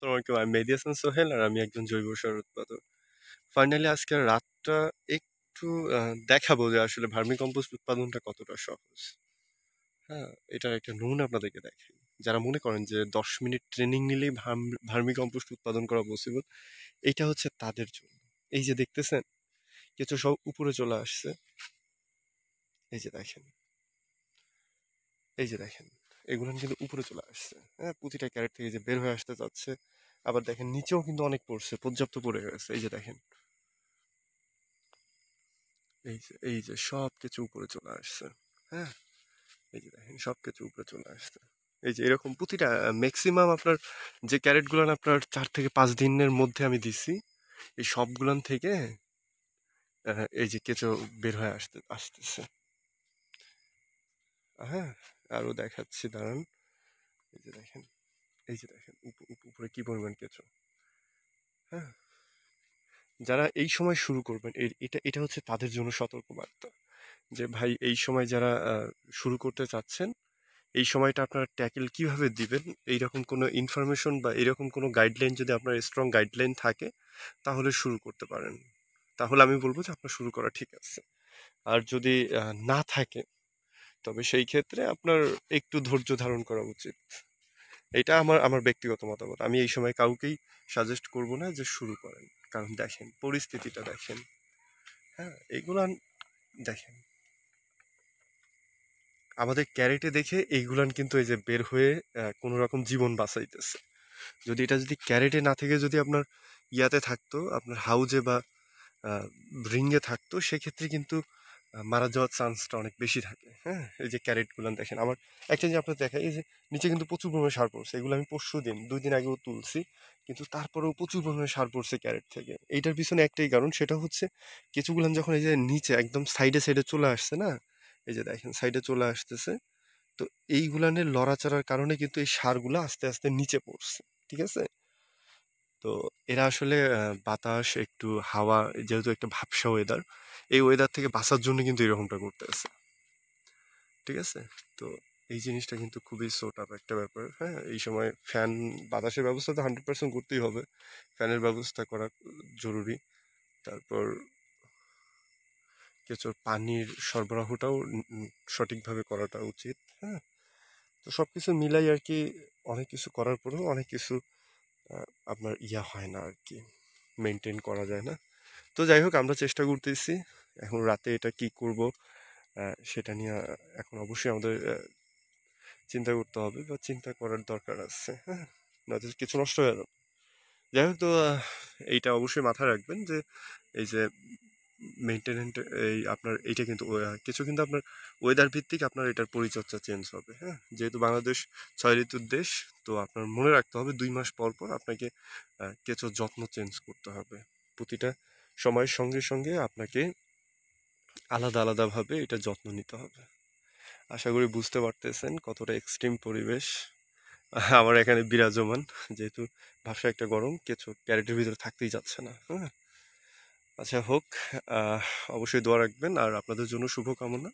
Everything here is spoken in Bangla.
আসসালামু আলাইকুম। আমি মেহেদী হাসান সোহেল আর আমি একজন জৈব সার উৎপাদক। ফাইনালি আজকের রাতটা একটু দেখাবো যে আসলে ভার্মি কম্পোস্ট উৎপাদনটা কতটা সহজ। হ্যাঁ, এটার একটা নমুনা আপনাদেরকে দেখাই। যারা মনে করেন যে 10 মিনিট ট্রেনিং নিলেই ভার্মি কম্পোস্ট উৎপাদন করা পসিবল, এইটা হচ্ছে তাদের জন্য। এই যে দেখতেছেন, কিছু সব উপরে চলে আসছে। এই যে দেখেন, এই যে দেখেন, এগুলো কিন্তু উপরে চলে আসছে। হ্যাঁ, প্রতিটা ক্যারেট থেকে যে বের হয়ে আসতে যাচ্ছে। আবার দেখেন নিচেও কিন্তু অনেক পড়ছে, পর্যাপ্ত পড়ে গেছে। এই যে দেখেন, এই যে সবকিছু উপরে চলে আসছে। হ্যাঁ, এই যে দেখেন সবকিছু উপরে চলে আসছে। এই যে এরকম প্রতিটা ম্যাক্সিমাম আপনার যে ক্যারেট গুলান আপনার 4 থেকে 5 দিনের মধ্যে আমি দিছি, এই সবগুলান থেকে এই যে কেঁচো বের হয়ে আসতেছে। হ্যাঁ, আরো দেখাচ্ছি, দাঁড়ান। এই যে দেখেন, এই যে দেখেন উপরে কি পরিমাণ কেঁচো। হ্যাঁ, যারা এই সময় শুরু করবেন, এটা এটা হচ্ছে তাদের জন্য সতর্কবার্তা যে ভাই, এই সময় যারা শুরু করতে চাচ্ছেন, এই সময়টা আপনারা ট্যাকেল কিভাবে দিবেন, এইরকম কোনো ইনফরমেশন বা এরকম কোনো গাইডলাইন যদি আপনার স্ট্রং গাইডলাইন থাকে, তাহলে শুরু করতে পারেন। তাহলে আমি বলবো যে আপনার শুরু করা ঠিক আছে। আর যদি না থাকে, তবে সেই ক্ষেত্রে আপনার একটু ধৈর্য ধারণ করা উচিত। এটা আমার আমার ব্যক্তিগত মতামত। আমি এই সময় কাউকেই সাজেস্ট করব না যে শুরু করেন। কারণ দেখেন পরিস্থিতিটা দেখেন। হ্যাঁ, এগুলা দেখেন, আমাদের ক্যারেটে দেখে এইগুলান কিন্তু এই যে বের হয়ে কোনো রকম জীবন বাঁচাইতেছে। যদি এটা যদি ক্যারেটে না থেকে যদি আপনার ইয়াতে থাকতো, আপনার হাউজে বা রিঙ্গে থাকতো, সেক্ষেত্রে কিন্তু মারা যাওয়ার চান্সটা অনেক বেশি থাকে। হ্যাঁ, এই যে ক্যারেট গুলান দেখেন, আমার একটা যে আপনার দেখাই, এই যে নিচে কিন্তু প্রচুর পরিমাণে সার পড়ছে। এগুলো আমি পরশু দিন 2 দিন আগেও তুলছি, কিন্তু তারপরেও প্রচুর পরিমাণে সার পড়ছে ক্যারেট থেকে। এইটার পিছনে একটাই কারণ, সেটা হচ্ছে কিছুগুলান যখন এই যে নিচে একদম সাইডে সাইডে চলে আসছে না, এই যে দেখেন সাইডে চলে আসতেছে, তো এইগুলানের লড়াচড়ার কারণে কিন্তু এই সারগুলো আস্তে আস্তে নিচে পড়ছে। ঠিক আছে, তো এরা আসলে বাতাস একটু হাওয়া, যেহেতু একটা ভাবসা ওয়েদার, এই ওয়েদার থেকে বাঁচার জন্য কিন্তু এরকমটা করতেছে। ঠিক আছে, তো এই জিনিসটা কিন্তু খুবই সোট আপ একটা ব্যাপার। হ্যাঁ, এই সময় ফ্যান, বাতাসের ব্যবস্থা তো 100% করতেই হবে। ফ্যানের ব্যবস্থা করা জরুরি। তারপর কিছু পানির সরবরাহটাও সঠিকভাবে করাটা উচিত। হ্যাঁ, তো সবকিছু মিলাই আর কি, অনেক কিছু করার পরেও অনেক কিছু আপনার ইয়া হয় না আর কি, মেনটেন করা যায় না। তো যাই হোক, আমরা চেষ্টা করতেছি। এখন রাতে এটা কি করব, সেটা নিয়ে এখন অবশ্যই আমাদের চিন্তা করতে হবে বা চিন্তা করার দরকার আছে। হ্যাঁ, নয়তো কিছু নষ্ট হয়ে যাবে। যাই হোক, তো এইটা অবশ্যই মাথায় রাখবেন যে এই যে মেনটেনেন্ট, এই আপনার এইটা কিন্তু কিছু কিন্তু আপনার ওয়েদার ভিত্তিক আপনার এটার পরিচর্যা চেঞ্জ হবে। হ্যাঁ, যেহেতু বাংলাদেশ 6 ঋতুর দেশ, তো আপনার মনে রাখতে হবে 2 মাস পর পর আপনাকে কিছু যত্ন চেঞ্জ করতে হবে। প্রতিটা সময়ের সঙ্গে সঙ্গে আপনাকে আলাদা আলাদাভাবে এটা যত্ন নিতে হবে। আশা করি বুঝতে পারতেছেন কতটা এক্সট্রিম পরিবেশ আমার এখানে বিরাজমান। যেহেতু ভাবসা একটা গরম, কিছু ক্যারেটের ভিতরে থাকতেই যাচ্ছে না। হ্যাঁ, আচ্ছা হোক, আহ, অবশ্যই দোয়া রাখবেন আর আপনাদের জন্য শুভকামনা।